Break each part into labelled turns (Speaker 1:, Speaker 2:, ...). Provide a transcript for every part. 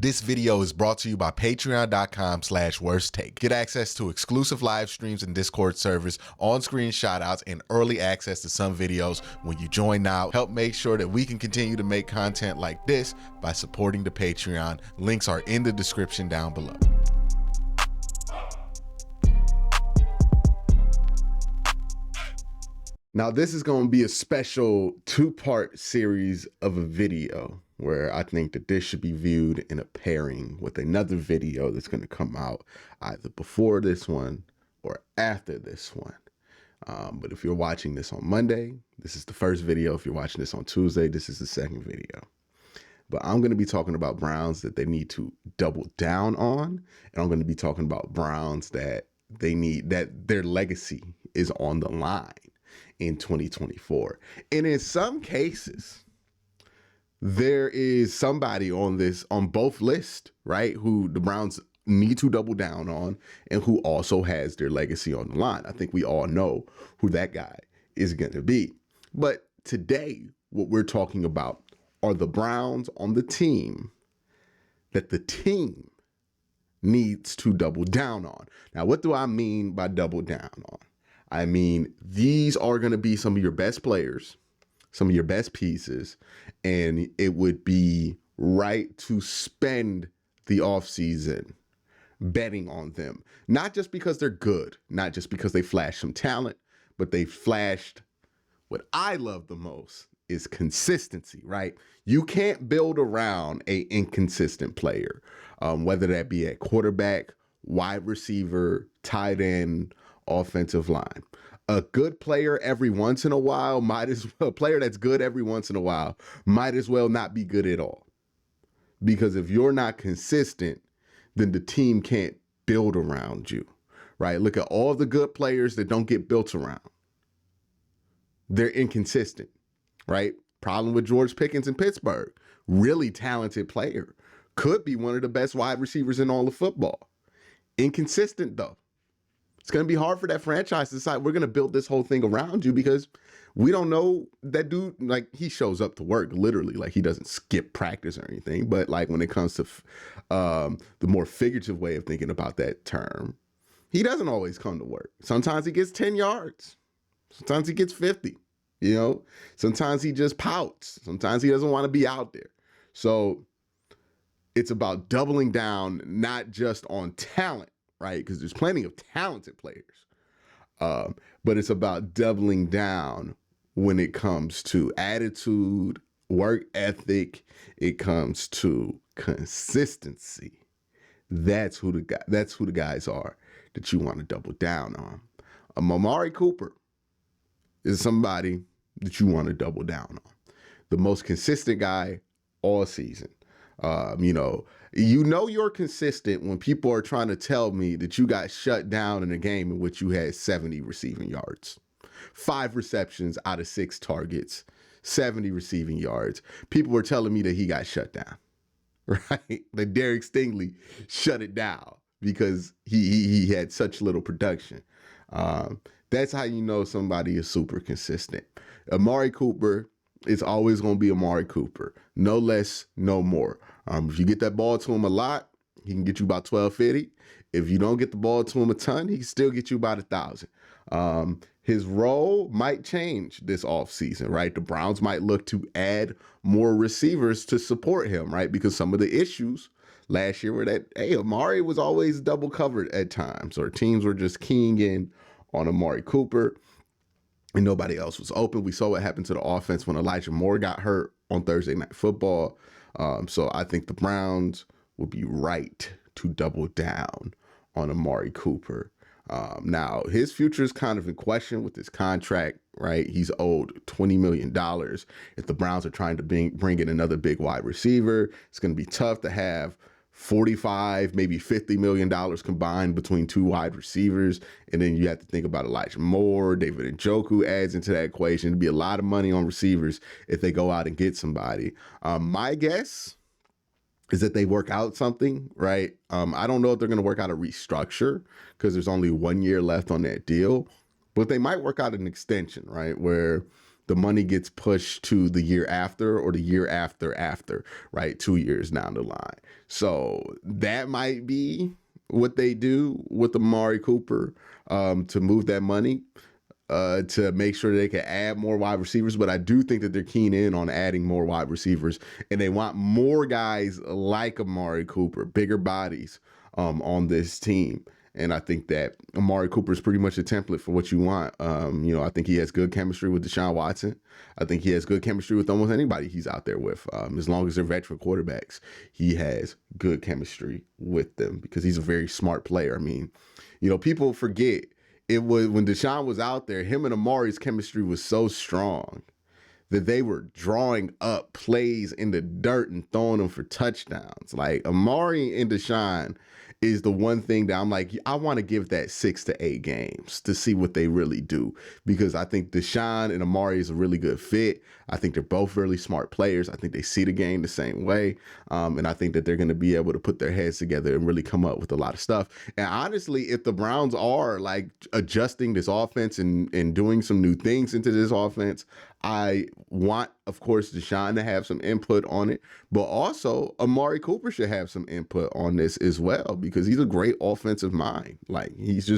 Speaker 1: This video is brought to you by patreon.com/worsttake. Get access to exclusive live streams and Discord servers, on-screen shoutouts, and early access to some videos when you join now. Help make sure that we can continue to make content like this by supporting the Patreon. Links are in the description down below.
Speaker 2: Now, this is going to be a special two-part series of a video where I think that this should be viewed in a pairing with another video that's going to come out either before this one or after this one. But if you're watching this on Monday, this is the first video. If you're watching this on Tuesday, this is the second video. But I'm going to be talking about Browns that they need to double down on. And I'm going to be talking about Browns that they need, that their legacy is on the line in 2024. And in some cases, there is somebody on both lists, right, who the Browns need to double down on and who also has their legacy on the line. I think we all know who that guy is going to be. But today, what we're talking about are the Browns on the team that the team needs to double down on. Now, what do I mean by double down on? I mean, these are going to be some of your best players, some of your best pieces, and it would be right to spend the offseason betting on them. Not just because they're good, not just because they flashed some talent, but they flashed what I love the most is consistency, right? You can't build around an inconsistent player, whether that be at quarterback, wide receiver, tight end, offensive line. A good player every once in a while a player that's good every once in a while might as well not be good at all. Because if you're not consistent, then the team can't build around you, right? Look at all the good players that don't get built around. They're inconsistent, right? Problem with George Pickens in Pittsburgh. Really talented player. Could be one of the best wide receivers in all of football. Inconsistent though. It's going to be hard for that franchise to decide we're going to build this whole thing around you because we don't know that dude, like he shows up to work literally, like he doesn't skip practice or anything. But like when it comes to the more figurative way of thinking about that term, he doesn't always come to work. Sometimes he gets 10 yards. Sometimes he gets 50, you know, sometimes he just pouts. Sometimes he doesn't want to be out there. So it's about doubling down, not just on talent, right? Because there's plenty of talented players. But it's about doubling down when it comes to attitude, work ethic. It comes to consistency. That's who the guys are that you want to double down on. Amari Cooper is somebody that you want to double down on. The most consistent guy all season. You know you're consistent when people are trying to tell me that you got shut down in a game in which you had 70 receiving yards, 5 receptions out of 6 targets, 70 receiving yards. People were telling me that he got shut down, right? That Derek Stingley shut it down because he had such little production. That's how you know somebody is super consistent. Amari Cooper, it's always going to be Amari Cooper. No less, no more. If you get that ball to him a lot, he can get you about 1,250. If you don't get the ball to him a ton, he can still get you about 1,000. His role might change this offseason, right? The Browns might look to add more receivers to support him, right? Because some of the issues last year were that, hey, Amari was always double covered at times, or teams were just keying in on Amari Cooper and nobody else was open. We saw what happened to the offense when Elijah Moore got hurt on Thursday Night Football. So I think the Browns would be right to double down on Amari Cooper. Now, his future is kind of in question with his contract, right? He's owed $20 million. If the Browns are trying to bring in another big wide receiver, it's going to be tough to have $45, maybe $50 million combined between 2 wide receivers. And then you have to think about Elijah Moore, David Njoku adds into that equation. It'd be a lot of money on receivers if they go out and get somebody. My guess is that they work out something, right? I don't know if they're going to work out a restructure because there's only 1 year left on that deal, but they might work out an extension, right? Where the money gets pushed to the year after or the year after, right? 2 years down the line. So that might be what they do with Amari Cooper, to move that money, to make sure they can add more wide receivers. But I do think that they're keen in on adding more wide receivers, and they want more guys like Amari Cooper, bigger bodies, on this team. And I think that Amari Cooper is pretty much a template for what you want. I think he has good chemistry with Deshaun Watson. I think he has good chemistry with almost anybody he's out there with. As long as they're veteran quarterbacks, he has good chemistry with them because he's a very smart player. I mean, people forget it was when Deshaun was out there, him and Amari's chemistry was so strong that they were drawing up plays in the dirt and throwing them for touchdowns. Like Amari and Deshaun is the one thing that I'm like, I want to give that 6 to 8 games to see what they really do, because I think Deshaun and Amari is a really good fit. I think they're both really smart players. I think they see the game the same way. And I think that they're going to be able to put their heads together and really come up with a lot of stuff. And honestly, if the Browns are like adjusting this offense and doing some new things into this offense, I want, of course, Deshaun to have some input on it, but also Amari Cooper should have some input on this as well, because he's a great offensive mind. Like he's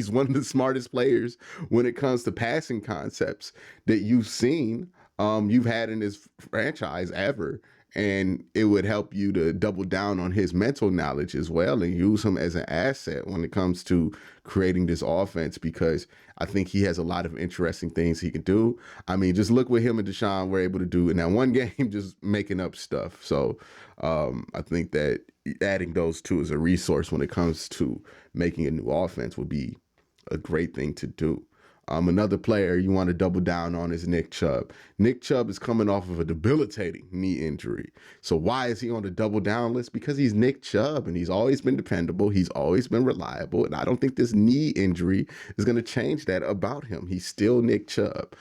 Speaker 2: one of the smartest players when it comes to passing concepts that you've seen, you've had in this franchise ever. And it would help you to double down on his mental knowledge as well and use him as an asset when it comes to creating this offense, because I think he has a lot of interesting things he can do. I mean, just look what him and Deshaun were able to do in that one game, just making up stuff. So I think that adding those two as a resource when it comes to making a new offense would be a great thing to do. Another player you want to double down on is Nick Chubb. Nick Chubb is coming off of a debilitating knee injury. So why is he on the double down list? Because he's Nick Chubb and he's always been dependable. He's always been reliable. And I don't think this knee injury is going to change that about him. He's still Nick Chubb.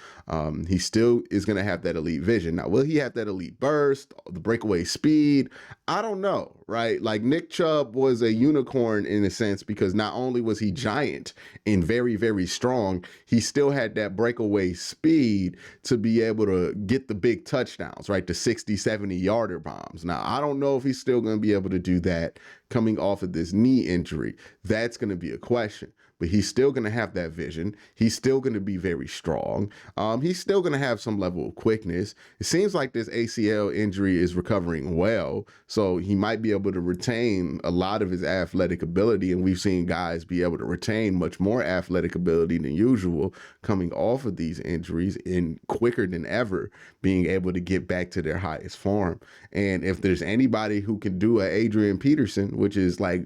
Speaker 2: He still is going to have that elite vision. Now, will he have that elite burst, the breakaway speed? I don't know, right? Like Nick Chubb was a unicorn in a sense, because not only was he giant and very, very strong, he still had that breakaway speed to be able to get the big touchdowns, right? The 60, 70 yarder bombs. Now, I don't know if he's still going to be able to do that coming off of this knee injury. That's going to be a question. But he's still going to have that vision. He's still going to be very strong. He's still going to have some level of quickness. It seems like this ACL injury is recovering well, so he might be able to retain a lot of his athletic ability, and we've seen guys be able to retain much more athletic ability than usual coming off of these injuries and quicker than ever being able to get back to their highest form. And if there's anybody who can do a Adrian Peterson, which is like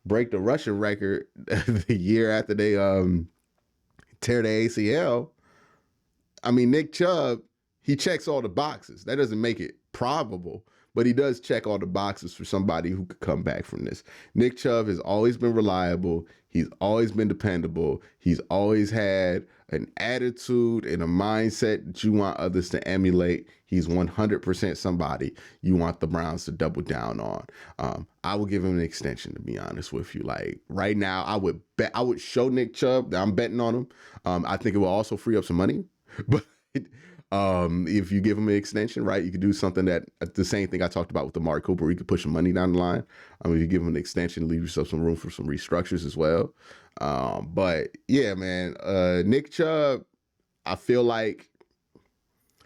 Speaker 2: break the rushing record the year after they tear the ACL. I mean, Nick Chubb, he checks all the boxes. That doesn't make it probable, but he does check all the boxes for somebody who could come back from this. Nick Chubb has always been reliable. He's always been dependable. He's always had an attitude and a mindset that you want others to emulate. He's 100% somebody you want the Browns to double down on. I would give him an extension, to be honest with you. Like right now, I would show Nick Chubb that I'm betting on him. I think it will also free up some money, but if you give him an extension, right, you could do something that the same thing I talked about with Amari Cooper. You could push some money down the line. If you give him an extension, leave yourself some room for some restructures as well. But yeah, man, Nick Chubb, I feel like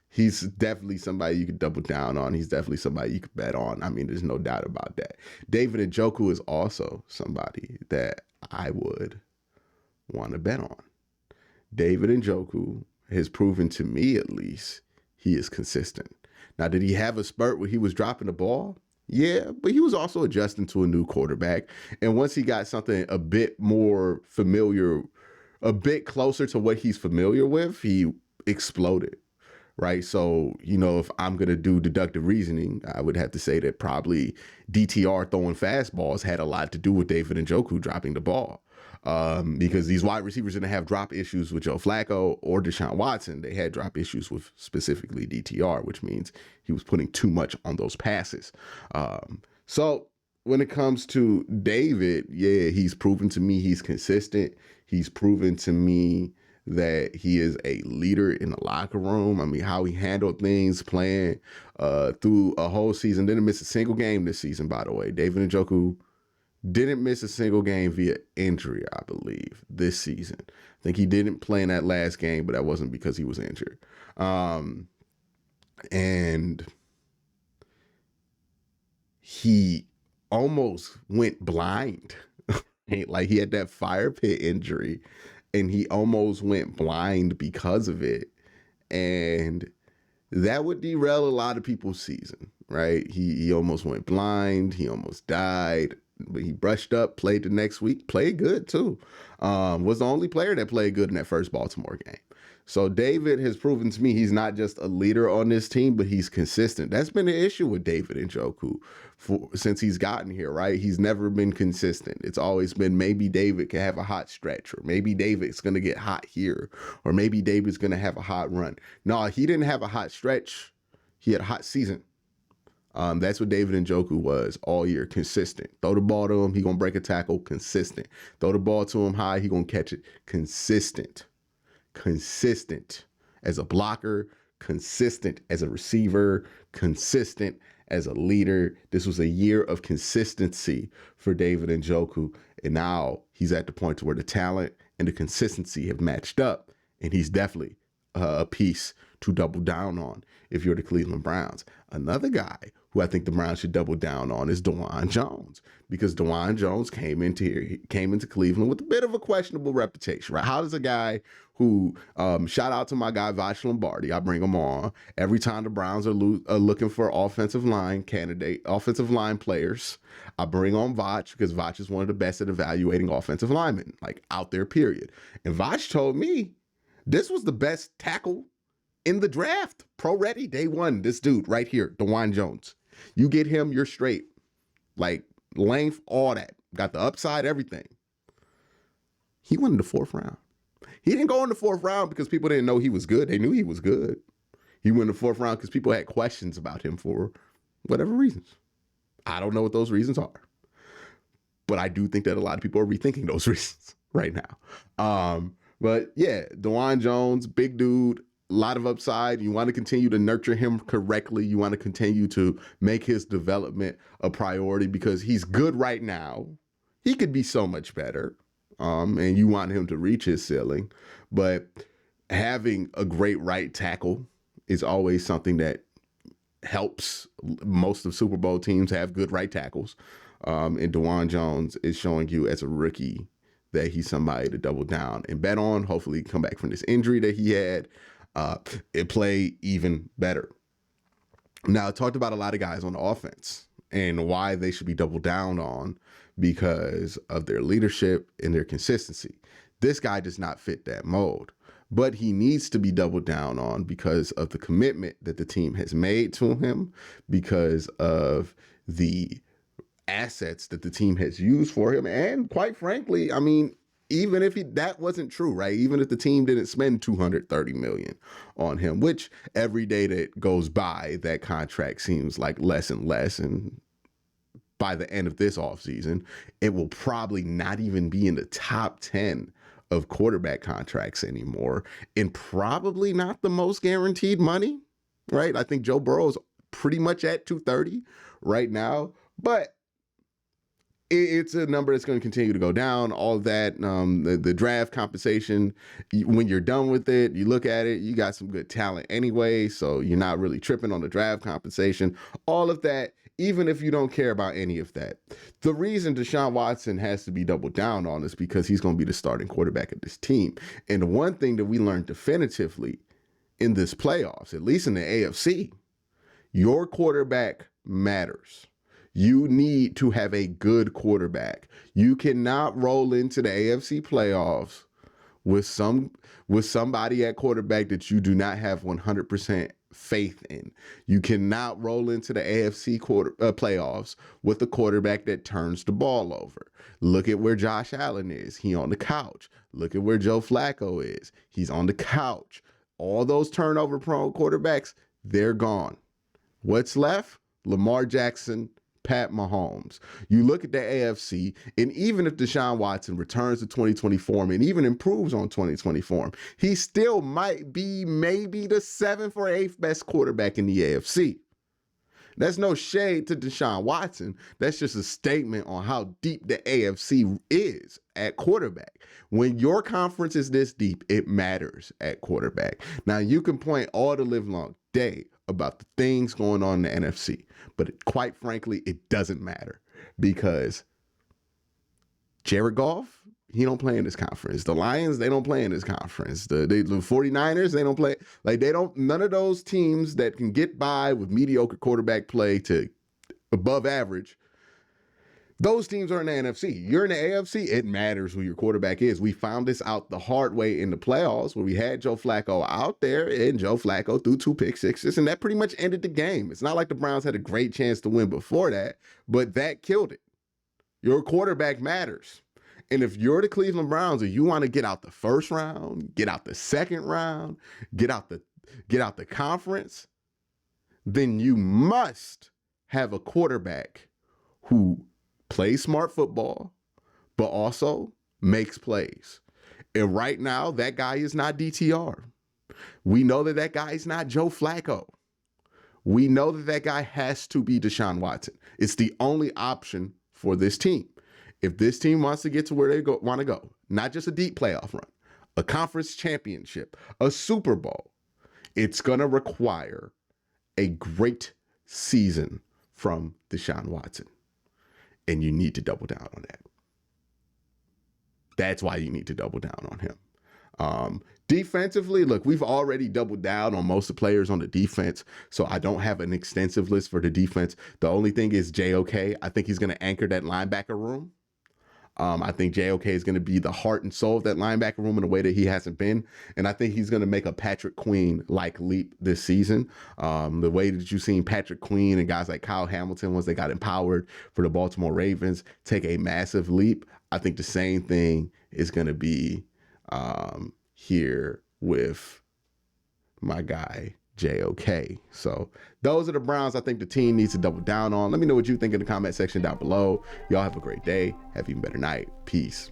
Speaker 2: he's definitely somebody you could double down on. He's definitely somebody you could bet on. I mean, there's no doubt about that. David Njoku is also somebody that I would want to bet on. David Njoku has proven to me, at least, he is consistent. Now, did he have a spurt where he was dropping the ball? Yeah, but he was also adjusting to a new quarterback. And once he got something a bit more familiar, a bit closer to what he's familiar with, he exploded, right? So, if I'm going to do deductive reasoning, I would have to say that probably DTR throwing fastballs had a lot to do with David Njoku dropping the ball. Because these wide receivers didn't have drop issues with Joe Flacco or Deshaun Watson. They had drop issues with specifically DTR, which means he was putting too much on those passes. So when it comes to David, yeah, he's proven to me he's consistent. He's proven to me that he is a leader in the locker room. I mean, how he handled things playing through a whole season. Didn't miss a single game this season, by the way. David Njoku didn't miss a single game via injury, I believe, this season. I think he didn't play in that last game, but that wasn't because he was injured. And he almost went blind. Like, he had that fire pit injury and he almost went blind because of it. And that would derail a lot of people's season, right? He almost went blind. He almost died. But he brushed up, played the next week, played good too. Was the only player that played good in that first Baltimore game. So David has proven to me he's not just a leader on this team, but he's consistent. That's been the issue with David Njoku since he's gotten here, right? He's never been consistent. It's always been maybe David can have a hot stretch, or maybe David's going to get hot here, or maybe David's going to have a hot run. No, he didn't have a hot stretch. He had a hot season. That's what David Njoku was all year, consistent. Throw the ball to him, he going to break a tackle, consistent. Throw the ball to him high, he going to catch it, consistent. Consistent as a blocker, consistent as a receiver, consistent as a leader. This was a year of consistency for David Njoku, and now he's at the point where the talent and the consistency have matched up, and he's definitely a piece to double down on if you're the Cleveland Browns. Another guy who I think the Browns should double down on is Dawand Jones, because Dawand Jones came into Cleveland with a bit of a questionable reputation, right? How does a guy who, shout out to my guy Vash Lombardi, I bring him on every time the Browns are looking for offensive line players. I bring on Vash because Vash is one of the best at evaluating offensive linemen, like out there, period. And Vash told me this was the best tackle in the draft. Pro ready, day one. This dude right here, Dawand Jones. You get him, you're straight. Like, length, all that. Got the upside, everything. He went in the 4th round. He didn't go in the 4th round because people didn't know he was good. They knew he was good. He went in the 4th round because people had questions about him for whatever reasons. I don't know what those reasons are. But I do think that a lot of people are rethinking those reasons right now. But yeah, Dawand Jones, big dude, a lot of upside. You want to continue to nurture him correctly. You want to continue to make his development a priority because he's good right now. He could be so much better. And you want him to reach his ceiling. But having a great right tackle is always something that helps. Most of Super Bowl teams have good right tackles. And Dawand Jones is showing you as a rookie that he's somebody to double down and bet on. Hopefully come back from this injury that he had. It play even better. Now, I talked about a lot of guys on the offense and why they should be doubled down on because of their leadership and their consistency. This guy does not fit that mold, but he needs to be doubled down on because of the commitment that the team has made to him, because of the assets that the team has used for him. And quite frankly, I mean, even if that wasn't true, right? Even if the team didn't spend $230 million on him, which every day that goes by, that contract seems like less and less. And by the end of this offseason, it will probably not even be in the top 10 of quarterback contracts anymore, and probably not the most guaranteed money, right? I think Joe Burrow is pretty much at 230 right now, but it's a number that's going to continue to go down. All of that, the draft compensation, when you're done with it, you look at it, you got some good talent anyway, so you're not really tripping on the draft compensation. All of that, even if you don't care about any of that. The reason Deshaun Watson has to be doubled down on is because he's going to be the starting quarterback of this team. And the one thing that we learned definitively in this playoffs, at least in the AFC, your quarterback matters. You need to have a good quarterback. You cannot roll into the AFC playoffs with somebody at quarterback that you do not have 100% faith in. You cannot roll into the AFC playoffs with a quarterback that turns the ball over. Look at where Josh Allen is. He on the couch. Look at where Joe Flacco is. He's on the couch. All those turnover-prone quarterbacks, they're gone. What's left? Lamar Jackson, Pat Mahomes. You look at the AFC, and even if Deshaun Watson returns to 2020 form and even improves on 2020 form, he still might be maybe the 7th or 8th best quarterback in the AFC. That's no shade to Deshaun Watson. That's just a statement on how deep the AFC is at quarterback. When your conference is this deep, it matters at quarterback. Now, you can point all the live long day about the things going on in the NFC, but quite frankly, it doesn't matter because Jared Goff, he don't play in this conference. The Lions, they don't play in this conference. The 49ers, they don't play. Like, none of those teams that can get by with mediocre quarterback play to above average, those teams are in the NFC. You're in the AFC, it matters who your quarterback is. We found this out the hard way in the playoffs where we had Joe Flacco out there, and Joe Flacco threw 2 pick sixes, and that pretty much ended the game. It's not like the Browns had a great chance to win before that, but that killed it. Your quarterback matters. And if you're the Cleveland Browns and you want to get out the first round, get out the second round, get out the conference, then you must have a quarterback who plays smart football, but also makes plays. And right now, that guy is not DTR. We know that guy is not Joe Flacco. We know that guy has to be Deshaun Watson. It's the only option for this team. If this team wants to get to where they want to go, not just a deep playoff run, a conference championship, a Super Bowl, it's going to require a great season from Deshaun Watson. And you need to double down on that. That's why you need to double down on him. Defensively, look, we've already doubled down on most of the players on the defense, so I don't have an extensive list for the defense. The only thing is JOK. I think he's going to anchor that linebacker room. I think JOK is going to be the heart and soul of that linebacker room in a way that he hasn't been. And I think he's going to make a Patrick Queen-like leap this season. The way that you've seen Patrick Queen and guys like Kyle Hamilton, once they got empowered for the Baltimore Ravens, take a massive leap. I think the same thing is going to be here with my guy, JOK. So those are the Browns I think the team needs to double down on. Let me know what you think in the comment section down below. Y'all have a great day. Have an even better night. Peace.